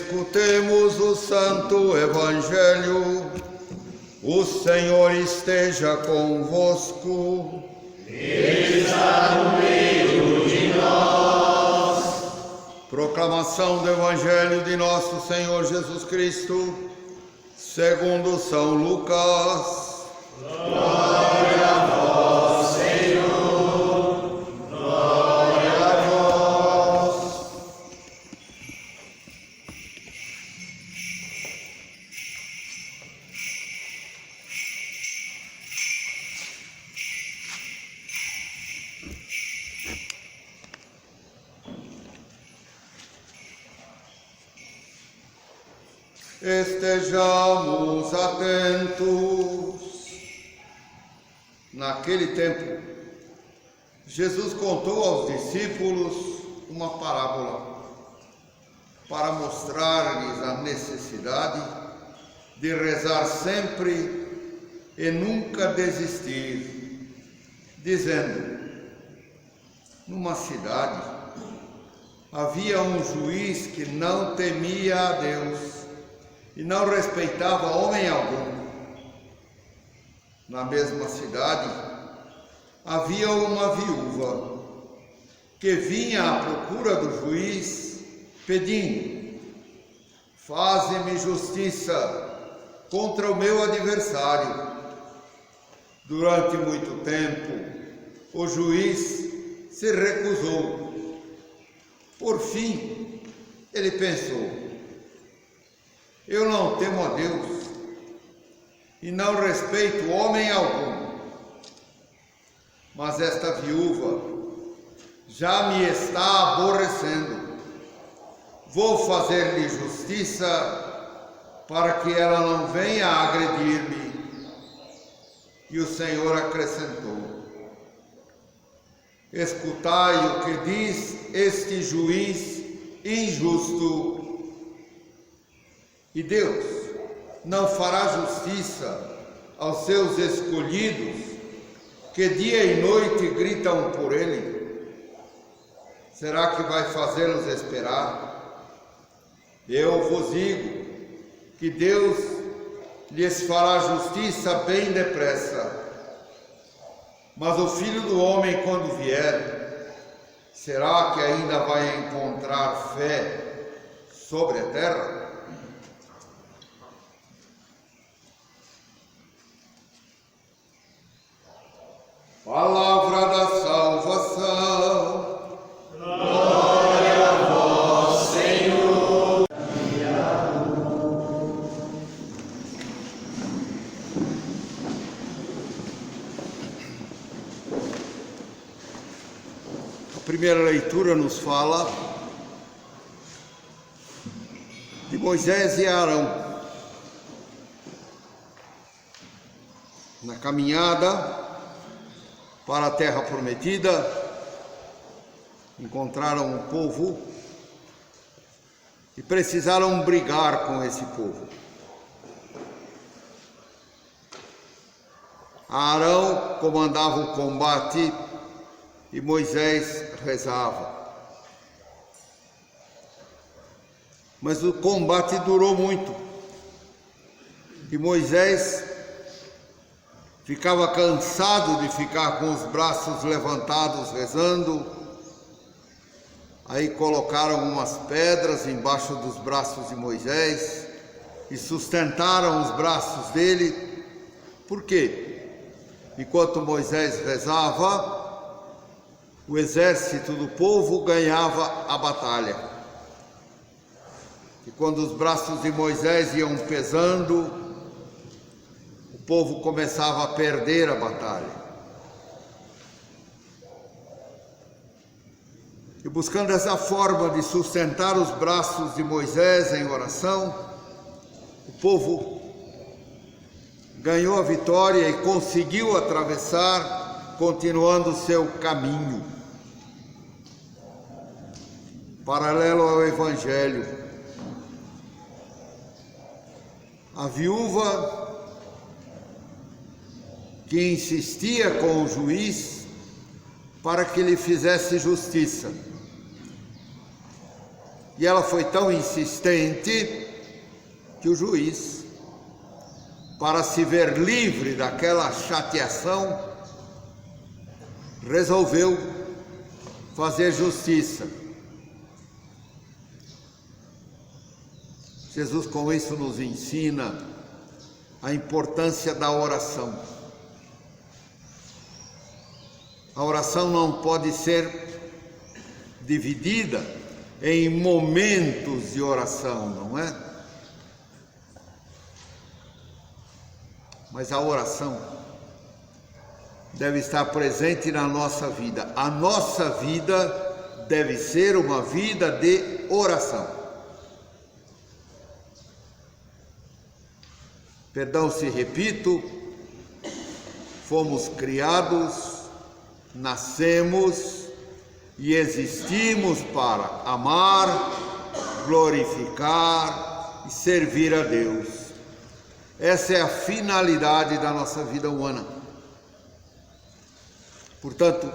Escutemos o Santo Evangelho. O Senhor esteja convosco. Ele está no meio de nós. Proclamação do Evangelho de nosso Senhor Jesus Cristo, segundo São Lucas. Glória a vós, Senhor. Glória a vós. Estejamos atentos. Naquele tempo, Jesus contou aos discípulos uma parábola para mostrar-lhes a necessidade de rezar sempre e nunca desistir, dizendo: numa cidade havia um juiz que não temia a Deus e não respeitava homem algum. Na mesma cidade havia uma viúva que vinha à procura do juiz, pedindo: faze-me justiça contra o meu adversário. Durante muito tempo o juiz se recusou. Por fim ele pensou: eu não temo a Deus e não respeito homem algum, mas esta viúva já me está aborrecendo. Vou fazer-lhe justiça para que ela não venha agredir-me. E o Senhor acrescentou: escutai o que diz este juiz injusto. E Deus não fará justiça aos seus escolhidos, que dia e noite gritam por Ele? Será que vai fazê-los esperar? Eu vos digo que Deus lhes fará justiça bem depressa. Mas o Filho do Homem, quando vier, será que ainda vai encontrar fé sobre a terra? Palavra da salvação. Glória a vós, Senhor. A primeira leitura nos fala de Moisés e Arão na caminhada para a terra prometida. Encontraram um povo e precisaram brigar com esse povo. Arão comandava o combate e Moisés rezava. Mas o combate durou muito e Moisés ficava cansado de ficar com os braços levantados rezando. Aí colocaram umas pedras embaixo dos braços de Moisés e sustentaram os braços dele. Por quê? Enquanto Moisés rezava, o exército do povo ganhava a batalha. E quando os braços de Moisés iam pesando, o povo começava a perder a batalha. E buscando essa forma de sustentar os braços de Moisés em oração, o povo ganhou a vitória e conseguiu atravessar, continuando seu caminho. Paralelo ao Evangelho, a viúva que insistia com o juiz para que lhe fizesse justiça. E ela foi tão insistente que o juiz, para se ver livre daquela chateação, resolveu fazer justiça. Jesus com isso nos ensina a importância da oração. A oração não pode ser dividida em momentos de oração, não é? Mas a oração deve estar presente na nossa vida. A nossa vida deve ser uma vida de oração. Perdão se repito, fomos criados, nascemos e existimos para amar, glorificar e servir a Deus. Essa é a finalidade da nossa vida humana. Portanto,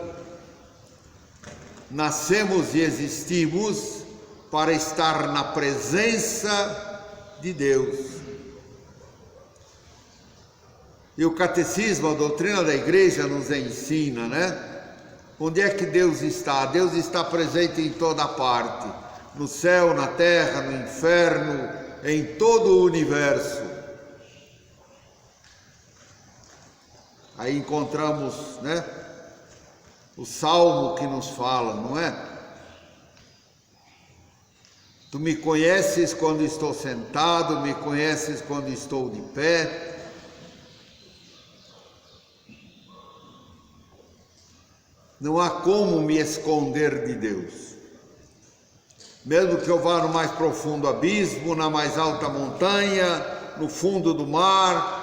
nascemos e existimos para estar na presença de Deus. E o catecismo, a doutrina da igreja nos ensina, né? Onde é que Deus está? Deus está presente em toda parte, no céu, na terra, no inferno, em todo o universo. Aí encontramos, né, o salmo que nos fala, não é? Tu me conheces quando estou sentado, me conheces quando estou de pé. Não há como me esconder de Deus. Mesmo que eu vá no mais profundo abismo, na mais alta montanha, no fundo do mar,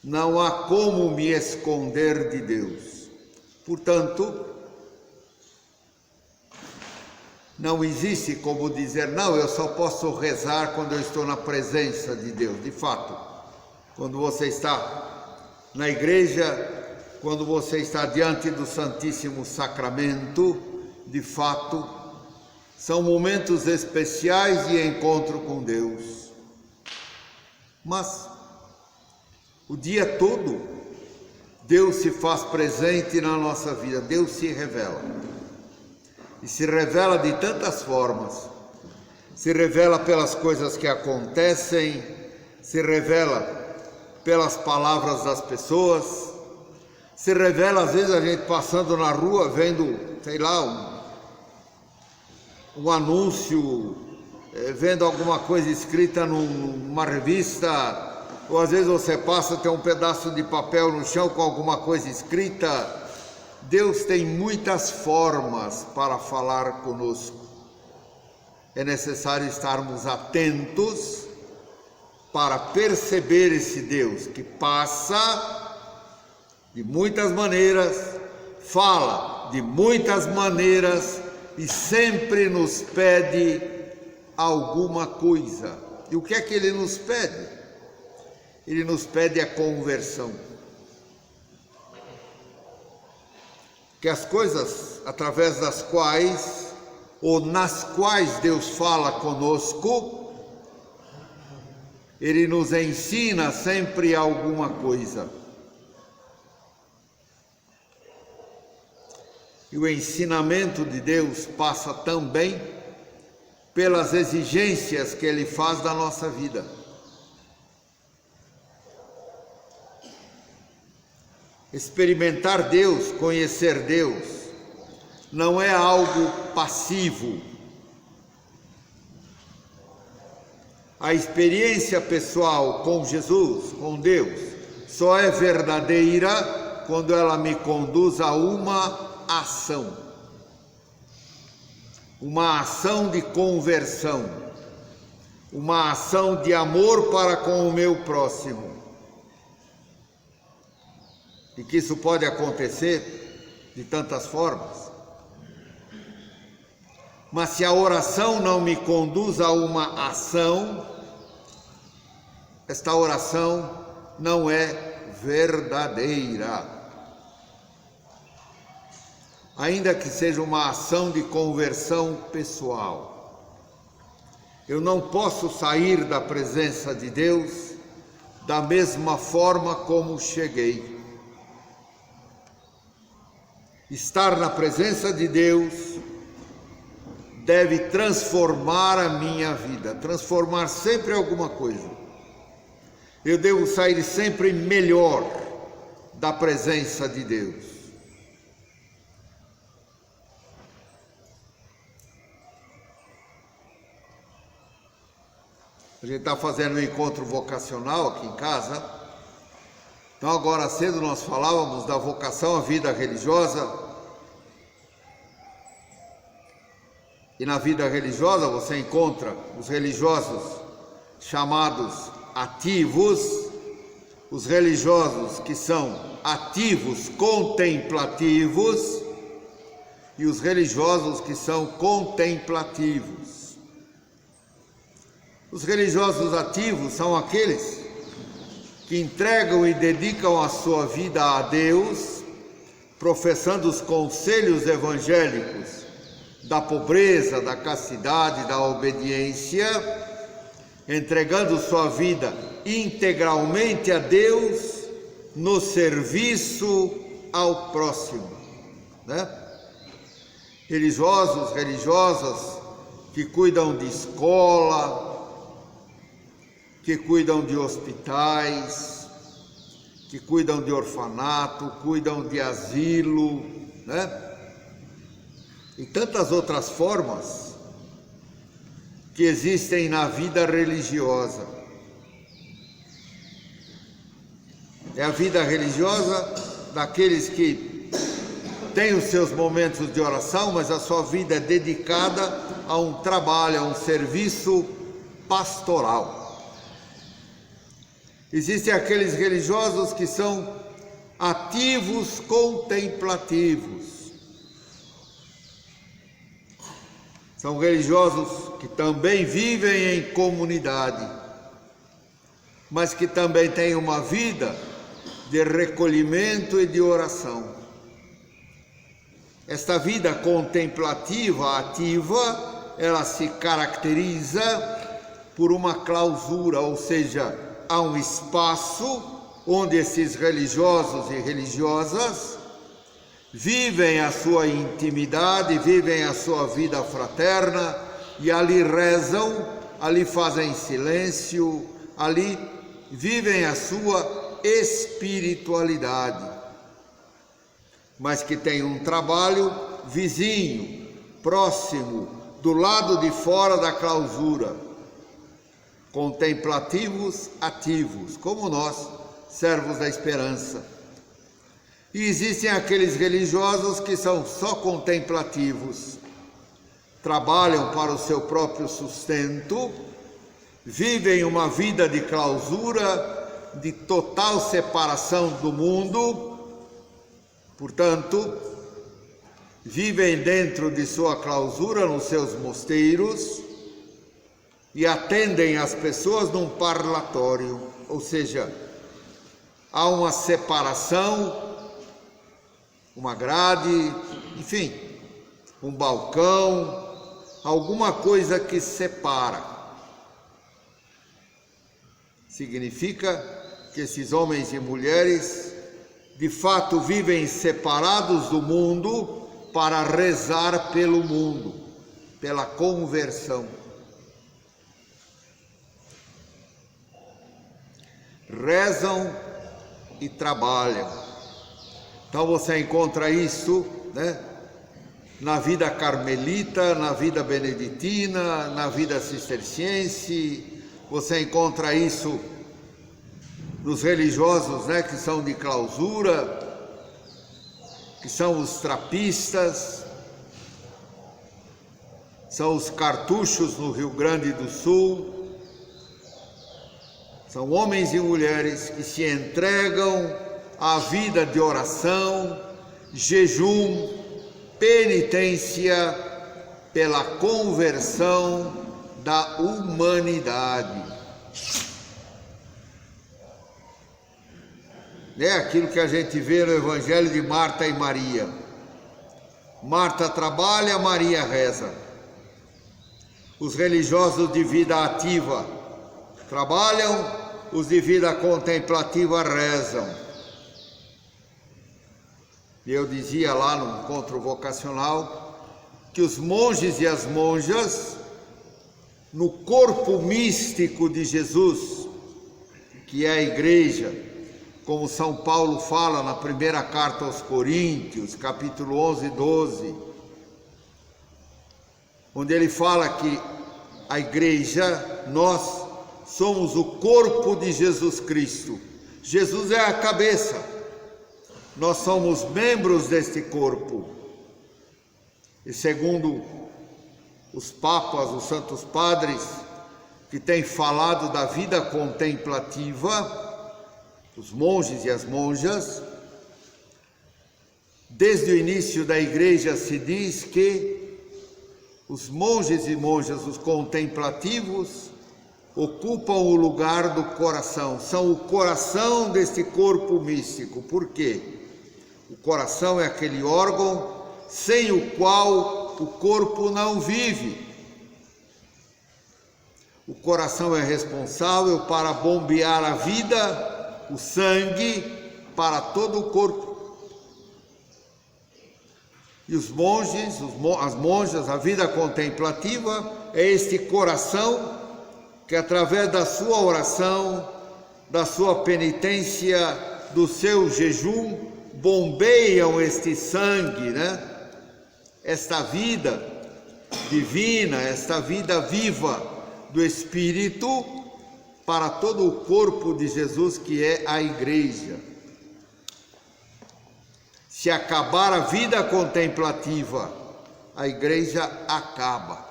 não há como me esconder de Deus. Portanto, não existe como dizer, não, eu só posso rezar quando eu estou na presença de Deus. De fato, quando você está na igreja, quando você está diante do Santíssimo Sacramento, de fato, são momentos especiais de encontro com Deus. Mas, o dia todo, Deus se faz presente na nossa vida, Deus se revela. E se revela de tantas formas. Se revela pelas coisas que acontecem, se revela pelas palavras das pessoas, se revela, às vezes, a gente passando na rua, vendo, sei lá, um anúncio, vendo alguma coisa escrita numa revista, ou às vezes você passa, tem um pedaço de papel no chão com alguma coisa escrita. Deus tem muitas formas para falar conosco. É necessário estarmos atentos para perceber esse Deus que passa de muitas maneiras, fala de muitas maneiras e sempre nos pede alguma coisa. E o que é que Ele nos pede? Ele nos pede a conversão. Que as coisas através das quais, ou nas quais Deus fala conosco, Ele nos ensina sempre alguma coisa. E o ensinamento de Deus passa também pelas exigências que Ele faz da nossa vida. Experimentar Deus, conhecer Deus, não é algo passivo. A experiência pessoal com Jesus, com Deus, só é verdadeira quando ela me conduz a uma ação de conversão, uma ação de amor para com o meu próximo. E que isso pode acontecer de tantas formas. Mas se a oração não me conduz a uma ação, esta oração não é verdadeira. Ainda que seja uma ação de conversão pessoal. Eu não posso sair da presença de Deus da mesma forma como cheguei. Estar na presença de Deus deve transformar a minha vida, transformar sempre alguma coisa. Eu devo sair sempre melhor da presença de Deus. A gente está fazendo um encontro vocacional aqui em casa. Então agora cedo nós falávamos da vocação à vida religiosa. E na vida religiosa você encontra os religiosos chamados ativos, os religiosos que são ativos contemplativos e os religiosos que são contemplativos. Os religiosos ativos são aqueles que entregam e dedicam a sua vida a Deus, professando os conselhos evangélicos da pobreza, da castidade, da obediência, entregando sua vida integralmente a Deus no serviço ao próximo, né? Religiosos, religiosas que cuidam de escola, que cuidam de hospitais, que cuidam de orfanato, cuidam de asilo, né? E tantas outras formas que existem na vida religiosa. É a vida religiosa daqueles que têm os seus momentos de oração, mas a sua vida é dedicada a um trabalho, a um serviço pastoral. Existem aqueles religiosos que são ativos contemplativos. São religiosos que também vivem em comunidade, mas que também têm uma vida de recolhimento e de oração. Esta vida contemplativa, ativa, ela se caracteriza por uma clausura, ou seja, há um espaço onde esses religiosos e religiosas vivem a sua intimidade, vivem a sua vida fraterna e ali rezam, ali fazem silêncio, ali vivem a sua espiritualidade, mas que tem um trabalho vizinho, próximo, do lado de fora da clausura. Contemplativos ativos, como nós, servos da esperança. E existem aqueles religiosos que são só contemplativos, trabalham para o seu próprio sustento, vivem uma vida de clausura, de total separação do mundo, portanto, vivem dentro de sua clausura nos seus mosteiros, e atendem as pessoas num parlatório, ou seja, há uma separação, uma grade, enfim, um balcão, alguma coisa que separa. Significa que esses homens e mulheres, de fato, vivem separados do mundo para rezar pelo mundo, pela conversão. Rezam e trabalham. Então você encontra isso, né, na vida carmelita, na vida beneditina, na vida cisterciense. Você encontra isso nos religiosos, né, que são de clausura, que são os trapistas, são os cartuchos no Rio Grande do Sul. São homens e mulheres que se entregam à vida de oração, jejum, penitência pela conversão da humanidade. É aquilo que a gente vê no Evangelho de Marta e Maria. Marta trabalha, Maria reza. os religiosos de vida ativa trabalham, os de vida contemplativa rezam. E eu dizia lá no encontro vocacional que os monges e as monjas, no corpo místico de Jesus, que é a igreja, como São Paulo fala na primeira carta aos Coríntios, capítulo 11 e 12, onde ele fala que a igreja, nós somos o corpo de Jesus Cristo. Jesus é a cabeça, nós somos membros deste corpo. E segundo os papas, os santos padres, que têm falado da vida contemplativa, os monges e as monjas, desde o início da igreja se diz que os monges e monjas, os contemplativos, ocupam o lugar do coração, são o coração deste corpo místico. Por quê? O coração é aquele órgão sem o qual o corpo não vive. O coração é responsável para bombear a vida, o sangue, para todo o corpo. E os monges, as monjas, a vida contemplativa é este coração que através da sua oração, da sua penitência, do seu jejum, bombeiam este sangue, né? Esta vida divina, esta vida viva do Espírito para todo o corpo de Jesus, que é a igreja. Se acabar a vida contemplativa, a igreja acaba.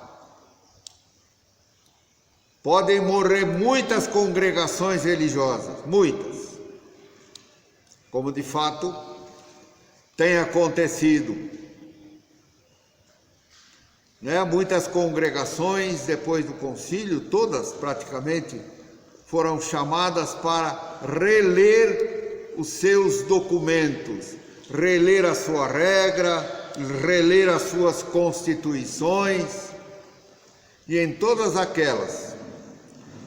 Podem morrer muitas congregações religiosas, muitas, como de fato tem acontecido, né? Muitas congregações, depois do concílio, todas praticamente, foram chamadas para reler os seus documentos, reler a sua regra, reler as suas constituições, e em todas aquelas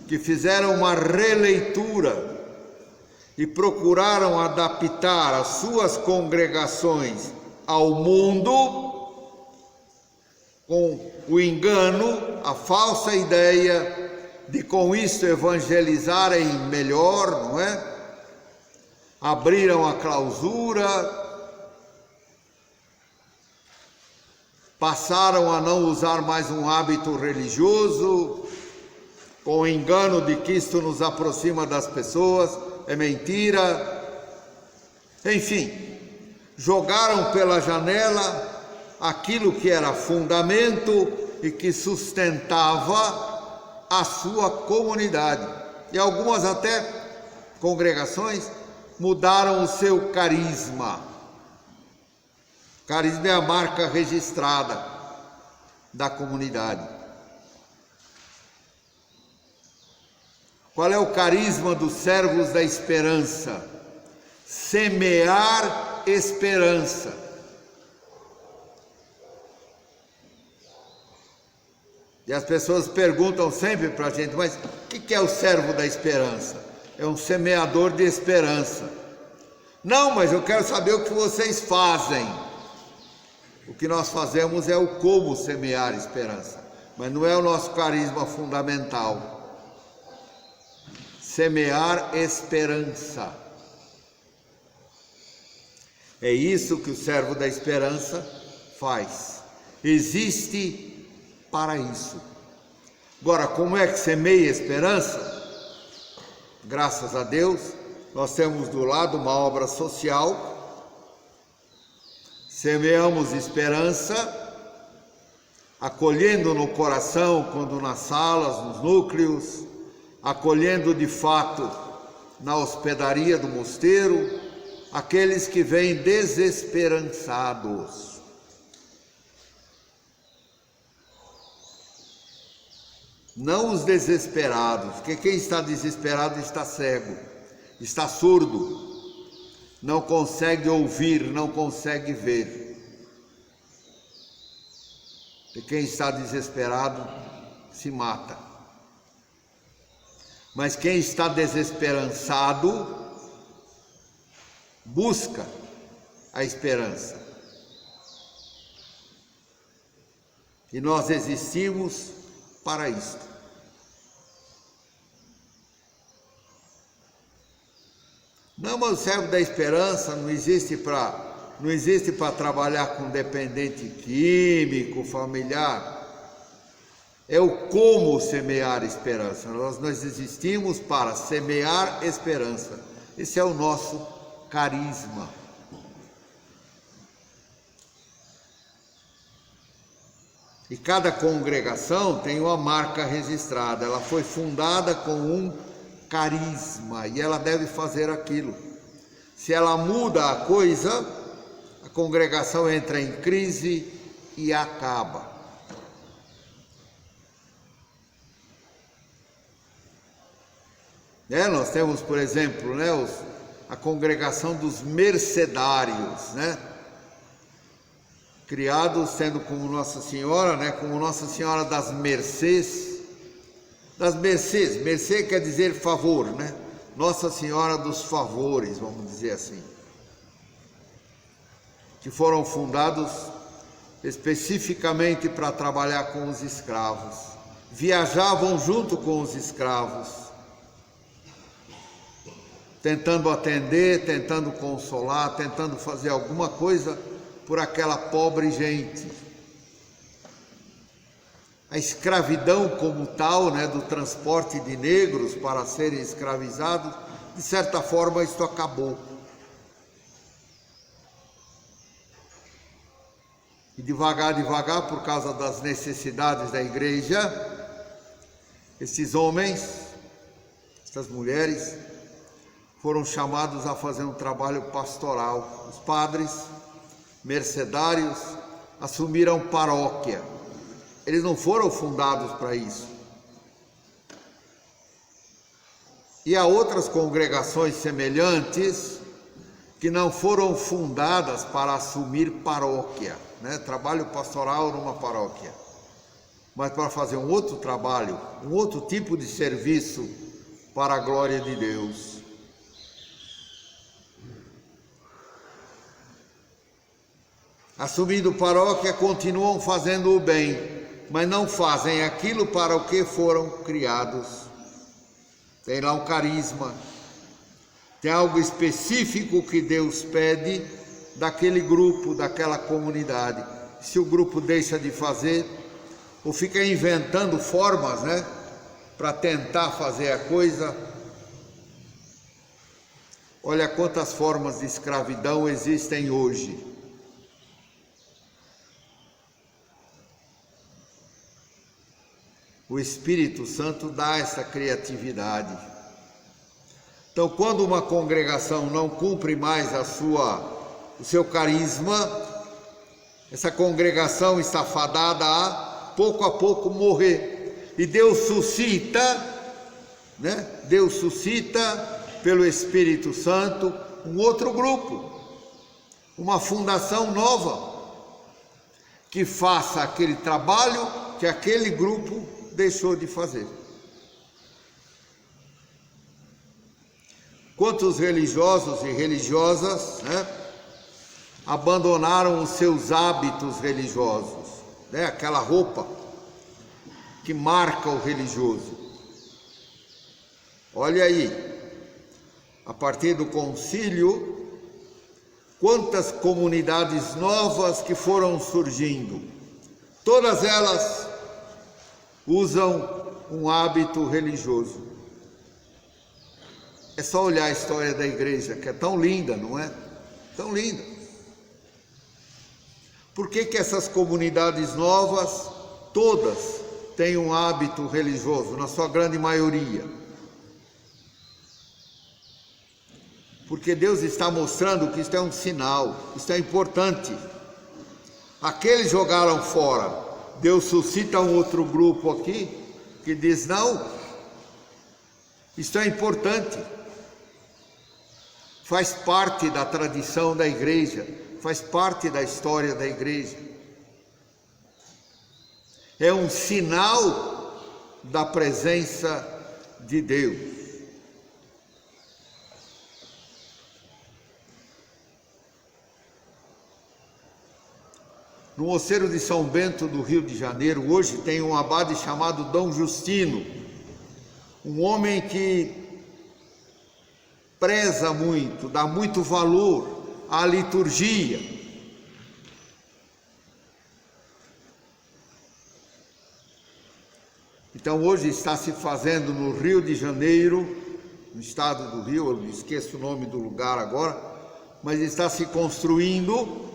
que fizeram uma releitura e procuraram adaptar as suas congregações ao mundo, com o engano, a falsa ideia de com isto evangelizarem melhor, não é? Abriram a clausura, passaram a não usar mais um hábito religioso, com o engano de que isto nos aproxima das pessoas. É mentira. Enfim, jogaram pela janela aquilo que era fundamento e que sustentava a sua comunidade. E algumas até congregações mudaram o seu carisma. Carisma é a marca registrada da comunidade. Qual é o carisma dos servos da esperança? Semear esperança. E as pessoas perguntam sempre para a gente, mas o que é o servo da esperança? É um semeador de esperança. Não, mas eu quero saber o que vocês fazem. O que nós fazemos é o como semear esperança, mas não é o nosso carisma fundamental. Semear esperança. É isso que o servo da esperança faz. Existe para isso. Agora, como é que semeia esperança? Graças a Deus, nós temos do lado uma obra social. Semeamos esperança, acolhendo no coração, quando nas salas, nos núcleos, acolhendo de fato na hospedaria do mosteiro, aqueles que vêm desesperançados. Não os desesperados, porque quem está desesperado está cego, está surdo, não consegue ouvir, não consegue ver. E quem está desesperado se mata. Mas quem está desesperançado busca a esperança. E nós existimos para isto. Não, mas o servo da esperança não existe para trabalhar com dependente químico, familiar. É o como semear esperança. Nós existimos para semear esperança. Esse é o nosso carisma. E cada congregação tem uma marca registrada. Ela foi fundada com um carisma e ela deve fazer aquilo. Se ela muda a coisa, a congregação entra em crise e acaba. Nós temos, por exemplo, a congregação dos mercedários, criados sendo como Nossa Senhora, como Nossa Senhora das Mercês. Mercê quer dizer favor, Nossa Senhora dos Favores, vamos dizer assim. Que foram fundados especificamente para trabalhar com os escravos. Viajavam junto com os escravos, tentando atender, tentando consolar, tentando fazer alguma coisa por aquela pobre gente. A escravidão como tal, do transporte de negros para serem escravizados, de certa forma isto acabou. E devagar, por causa das necessidades da igreja, esses homens, essas mulheres, foram chamados a fazer um trabalho pastoral. Os padres mercedários assumiram paróquia. Eles não foram fundados para isso. E há outras congregações semelhantes que não foram fundadas para assumir paróquia, trabalho pastoral numa paróquia, mas para fazer um outro trabalho, um outro tipo de serviço para a glória de Deus. Assumindo paróquia, continuam fazendo o bem, mas não fazem aquilo para o que foram criados. Tem lá um carisma, tem algo específico que Deus pede daquele grupo, daquela comunidade. Se o grupo deixa de fazer, ou fica inventando formas, para tentar fazer a coisa. Olha quantas formas de escravidão existem hoje. O Espírito Santo dá essa criatividade. Então, quando uma congregação não cumpre mais o seu carisma, essa congregação está fadada a pouco morrer. E Deus suscita, pelo Espírito Santo, um outro grupo, uma fundação nova, que faça aquele trabalho que aquele grupo deixou de fazer. Quantos religiosos e religiosas abandonaram os seus hábitos religiosos, aquela roupa que marca o religioso. Olha aí, a partir do concílio, quantas comunidades novas que foram surgindo, todas elas usam um hábito religioso. É só olhar a história da igreja, que é tão linda, não é? Tão linda. Por que essas comunidades novas, todas, têm um hábito religioso, na sua grande maioria? Porque Deus está mostrando que isto é um sinal, isto é importante. Aqueles jogaram fora. Deus suscita um outro grupo aqui que diz: não, isto é importante, faz parte da tradição da igreja, faz parte da história da igreja. É um sinal da presença de Deus. No mosteiro de São Bento do Rio de Janeiro, hoje tem um abade chamado Dom Justino, um homem que preza muito, dá muito valor à liturgia. Então hoje está se fazendo no Rio de Janeiro, no estado do Rio, eu esqueço o nome do lugar agora, mas está se construindo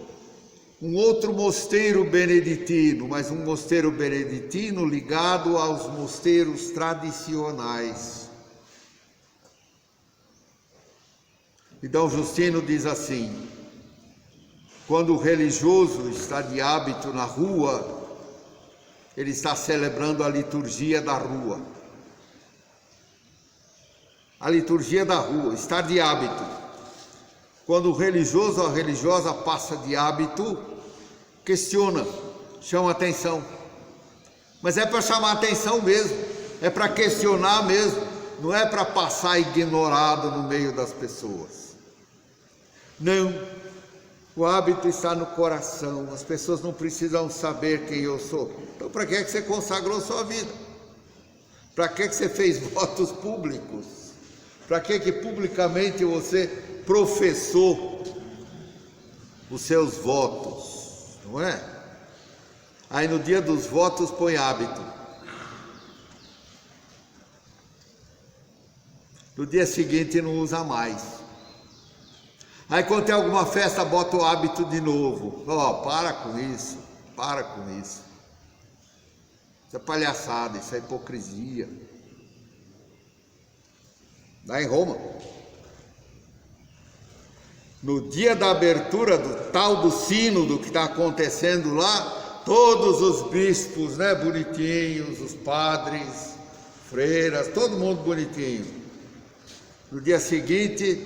um outro mosteiro beneditino, mas um mosteiro beneditino ligado aos mosteiros tradicionais. E Dom Justino diz assim: quando o religioso está de hábito na rua, ele está celebrando a liturgia da rua. A liturgia da rua, estar de hábito. Quando o religioso ou a religiosa passa de hábito, questiona, chama atenção. Mas é para chamar atenção mesmo, é para questionar mesmo, não é para passar ignorado no meio das pessoas. Não, o hábito está no coração, as pessoas não precisam saber quem eu sou. Então para que você consagrou sua vida? Para que você fez votos públicos? Para que publicamente você professou os seus votos, não é? Aí no dia dos votos põe hábito. No dia seguinte não usa mais. Aí quando tem alguma festa bota o hábito de novo. Para com isso, para com isso. Isso é palhaçada, isso é hipocrisia. Lá em Roma, no dia da abertura do tal do sínodo que está acontecendo lá, todos os bispos, né, bonitinhos, os padres, freiras, todo mundo bonitinho. No dia seguinte,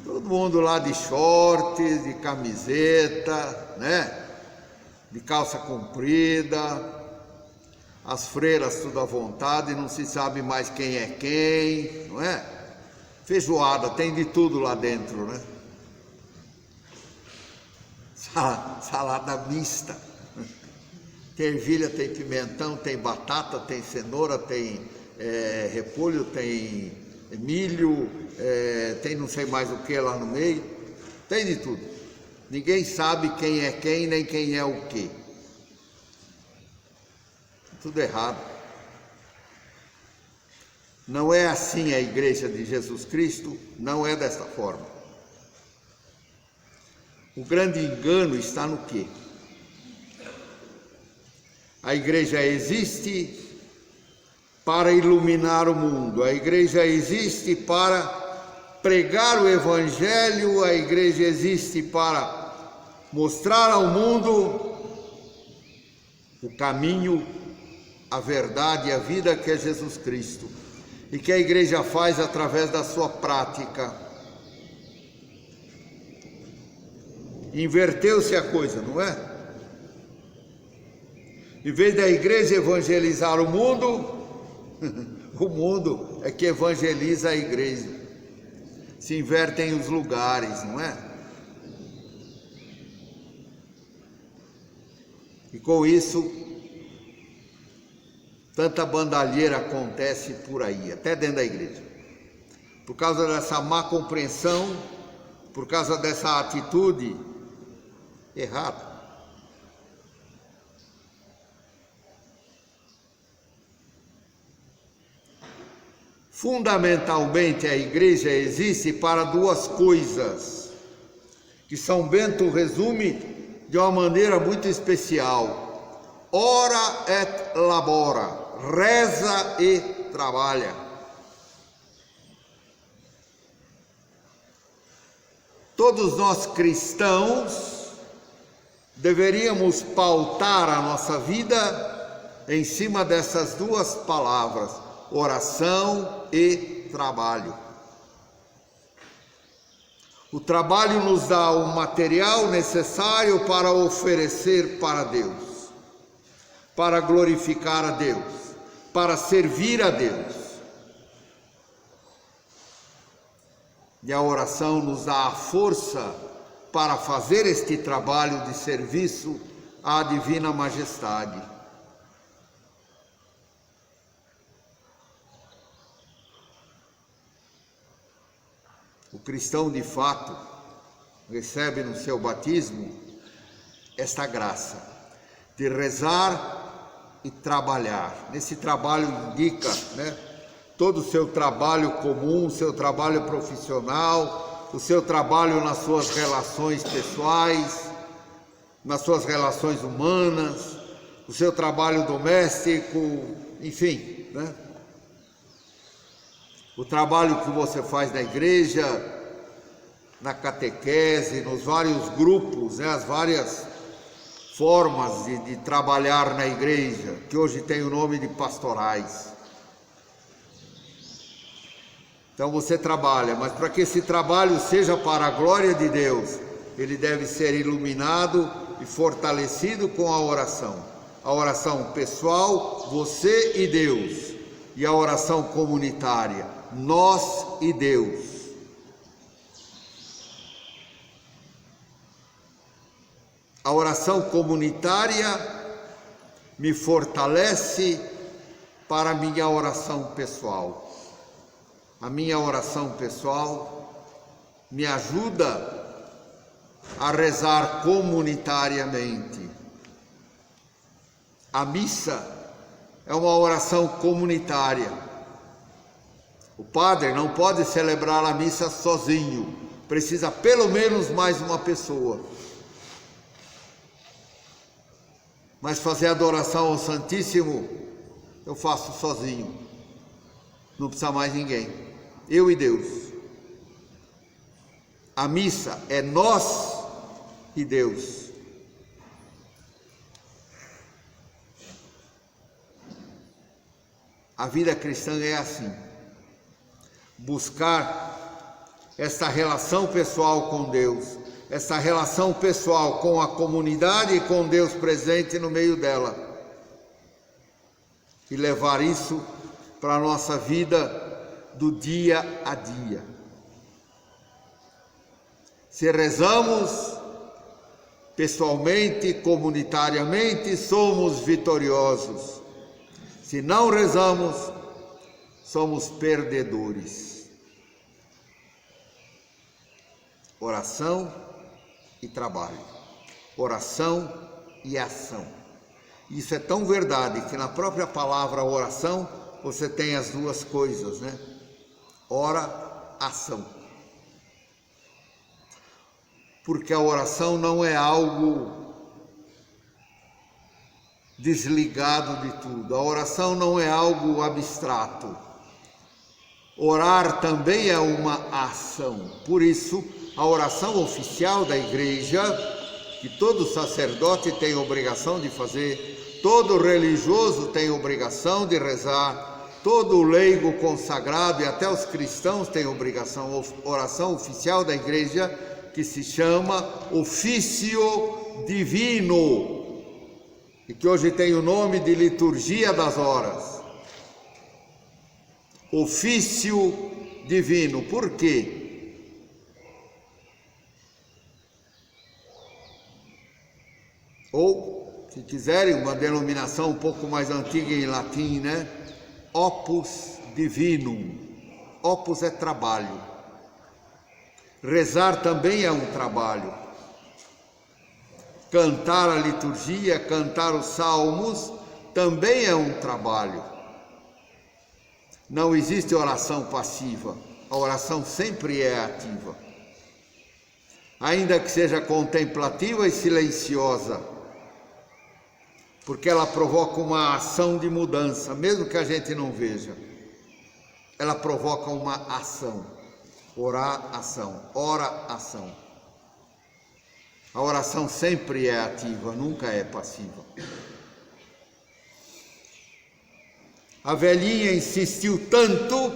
todo mundo lá de shorts, de camiseta, né, de calça comprida, as freiras tudo à vontade, não se sabe mais quem é quem, não é? Feijoada, tem de tudo lá dentro, né? Salada mista, tem ervilha, tem pimentão, tem batata, tem cenoura, tem repolho, tem milho, tem não sei mais o que lá no meio, tem de tudo. Ninguém sabe quem é quem, nem quem é o quê. Tudo errado. Não é assim a igreja de Jesus Cristo, não é desta forma. O grande engano está no quê? A igreja existe para iluminar o mundo, a igreja existe para pregar o evangelho, a igreja existe para mostrar ao mundo o caminho, a verdade e a vida que é Jesus Cristo, e que a igreja faz através da sua prática. Inverteu-se a coisa, não é? Em vez da igreja evangelizar o mundo é que evangeliza a igreja. Se invertem os lugares, não é? E com isso, tanta bandalheira acontece por aí, até dentro da igreja. Por causa dessa má compreensão, por causa dessa atitude errada. Fundamentalmente, a igreja existe para duas coisas, que São Bento resume de uma maneira muito especial: ora et labora, reza e trabalha. Todos nós cristãos deveríamos pautar a nossa vida em cima dessas duas palavras: oração e trabalho. O trabalho nos dá o material necessário para oferecer para Deus, para glorificar a Deus, para servir a Deus. E a oração nos dá a força para fazer este trabalho de serviço à Divina Majestade. O cristão de fato recebe no seu batismo esta graça de rezar e trabalhar. Nesse trabalho indica, todo o seu trabalho comum, o seu trabalho profissional, o seu trabalho nas suas relações pessoais, nas suas relações humanas, o seu trabalho doméstico, enfim, o trabalho que você faz na igreja, na catequese, nos vários grupos, as várias formas de trabalhar na igreja, que hoje tem o nome de pastorais. Então você trabalha, mas para que esse trabalho seja para a glória de Deus, ele deve ser iluminado e fortalecido com a oração. A oração pessoal, você e Deus, e a oração comunitária, nós e Deus. A oração comunitária me fortalece para a minha oração pessoal. A minha oração pessoal me ajuda a rezar comunitariamente. A missa é uma oração comunitária. O padre não pode celebrar a missa sozinho, precisa pelo menos mais uma pessoa. Mas fazer adoração ao Santíssimo, eu faço sozinho, não precisa mais ninguém. Eu e Deus. A missa é nós e Deus. A vida cristã é assim. Buscar essa relação pessoal com Deus, essa relação pessoal com a comunidade e com Deus presente no meio dela. E levar isso para a nossa vida do dia a dia. Se rezamos pessoalmente, comunitariamente, somos vitoriosos. Se não rezamos, somos perdedores. Oração e trabalho, oração e ação. Isso é tão verdade que na própria palavra oração você tem as duas coisas, Ora, ação. Porque a oração não é algo desligado de tudo. A oração não é algo abstrato. Orar também é uma ação. Por isso, a oração oficial da igreja, que todo sacerdote tem obrigação de fazer, todo religioso tem obrigação de rezar, todo leigo consagrado e até os cristãos têm obrigação, oração oficial da igreja, que se chama ofício divino, e que hoje tem o nome de liturgia das horas. Ofício divino, por quê? Ou, se quiserem, uma denominação um pouco mais antiga em latim, Opus divinum. Opus é trabalho. Rezar também é um trabalho. Cantar a liturgia, cantar os salmos, também é um trabalho. Não existe oração passiva. A oração sempre é ativa. Ainda que seja contemplativa e silenciosa, porque ela provoca uma ação de mudança, mesmo que a gente não veja. Ela provoca uma ação. Orar, ação. Ora, ação. A oração sempre é ativa, nunca é passiva. A velhinha insistiu tanto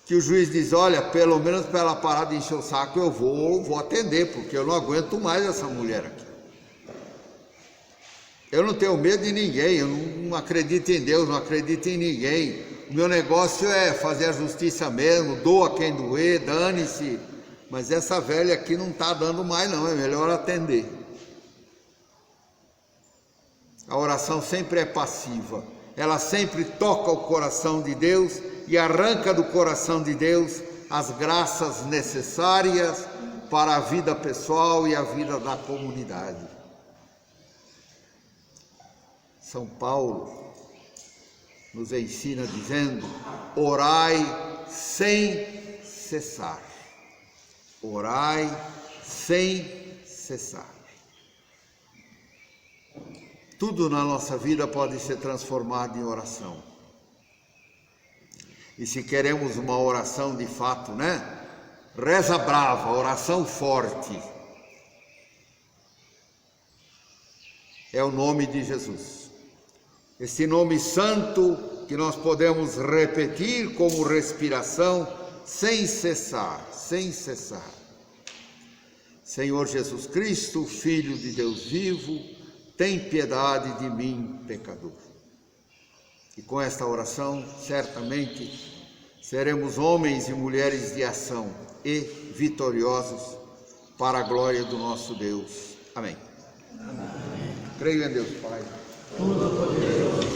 que o juiz diz: olha, pelo menos para ela parar de encher o saco, eu vou atender, porque eu não aguento mais essa mulher aqui. Eu não tenho medo de ninguém, eu não acredito em Deus, não acredito em ninguém. O meu negócio é fazer a justiça mesmo, doa quem doer, dane-se. Mas essa velha aqui não está dando mais não, é melhor atender. A oração sempre é passiva, ela sempre toca o coração de Deus e arranca do coração de Deus as graças necessárias para a vida pessoal e a vida da comunidade. São Paulo nos ensina dizendo: orai sem cessar. Orai sem cessar. Tudo na nossa vida pode ser transformado em oração. E se queremos uma oração de fato, né? Reza brava, oração forte. É o nome de Jesus. Esse nome santo que nós podemos repetir como respiração sem cessar, sem cessar. Senhor Jesus Cristo, Filho de Deus vivo, tem piedade de mim, pecador. E com esta oração, certamente, seremos homens e mulheres de ação e vitoriosos para a glória do nosso Deus. Amém. Amém. Creio em Deus, Pai. Todo-Poderoso.